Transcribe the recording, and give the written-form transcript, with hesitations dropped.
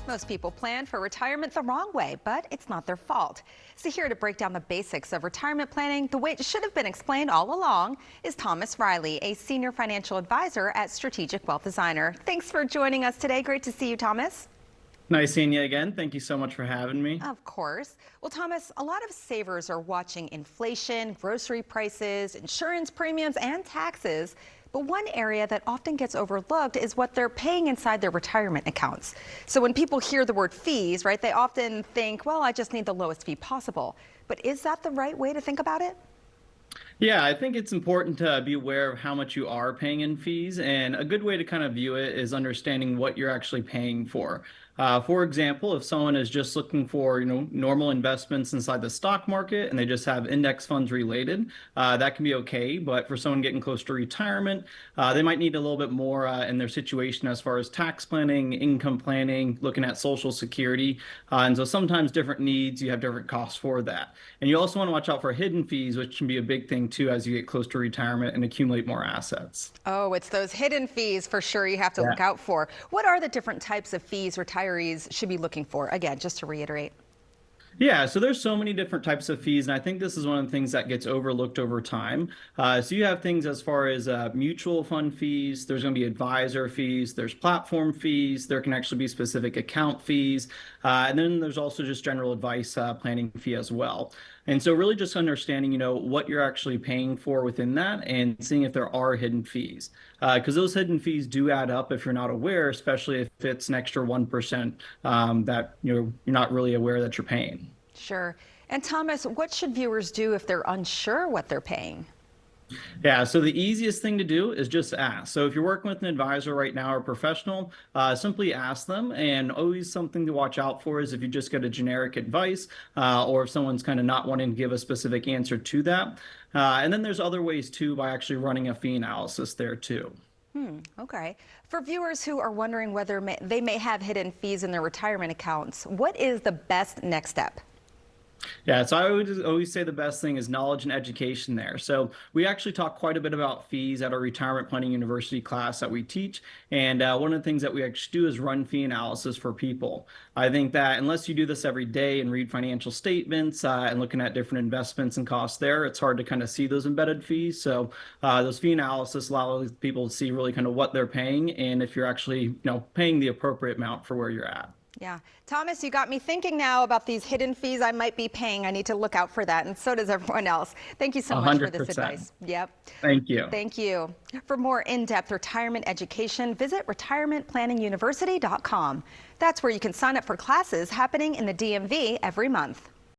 Most people plan for retirement the wrong way, but it's not their fault. So here to break down the basics of retirement planning the way it should have been explained all along is Thomas Riley, a senior financial advisor at Strategic Wealth Designer. Thanks for joining us today. Great to see you, Thomas. Nice seeing you again. Thank you so much for having me. Of course. Well, Thomas, a lot of savers are watching inflation, grocery prices, insurance premiums, and taxes. But one area that often gets overlooked is what they're paying inside their retirement accounts. So when people hear the word fees, right, they often think, well, I just need the lowest fee possible. But is that the right way to think about it? Yeah, I think it's important to be aware of how much you are paying in fees. And a good way to kind of view it is understanding what you're actually paying for. For example, if someone is just looking for, normal investments inside the stock market and they just have index funds related, that can be okay. But for someone getting close to retirement, they might need a little bit more in their situation as far as tax planning, income planning, looking at Social Security. And so sometimes different needs, you have different costs for that. And you also want to watch out for hidden fees, which can be a big thing too as you get close to retirement and accumulate more assets. Oh, it's those hidden fees for sure you have to look out for. What are the different types of fees retirees should be looking for? Again, just to reiterate. Yeah, so there's so many different types of fees, and I think this is one of the things that gets overlooked over time. So you have things as far as mutual fund fees, there's going to be advisor fees, there's platform fees, there can actually be specific account fees, and then there's also just general advice planning fee as well. And so really just understanding, what you're actually paying for within that and seeing if there are hidden fees. Because those hidden fees do add up if you're not aware, especially if it's an extra 1% that you're not really aware that you're paying. Sure. And Thomas, what should viewers do if they're unsure what they're paying? Yeah, so the easiest thing to do is just ask. So if you're working with an advisor right now or a professional, simply ask them. And always something to watch out for is if you just get a generic advice or if someone's kind of not wanting to give a specific answer to that. And then there's other ways too by actually running a fee analysis there too. Okay. For viewers who are wondering whether they may have hidden fees in their retirement accounts, what is the best next step? Yeah, so I would always say the best thing is knowledge and education there. So we actually talk quite a bit about fees at our Retirement Planning University class that we teach. And one of the things that we actually do is run fee analysis for people. I think that unless you do this every day and read financial statements and looking at different investments and costs there, it's hard to kind of see those embedded fees. So those fee analysis allow people to see really kind of what they're paying and if you're actually, paying the appropriate amount for where you're at. Yeah. Thomas, you got me thinking now about these hidden fees I might be paying. I need to look out for that, and so does everyone else. Thank you so much for this 100%. advice. Yep. Thank you. Thank you. For more in-depth retirement education, visit retirementplanninguniversity.com. That's where you can sign up for classes happening in the DMV every month.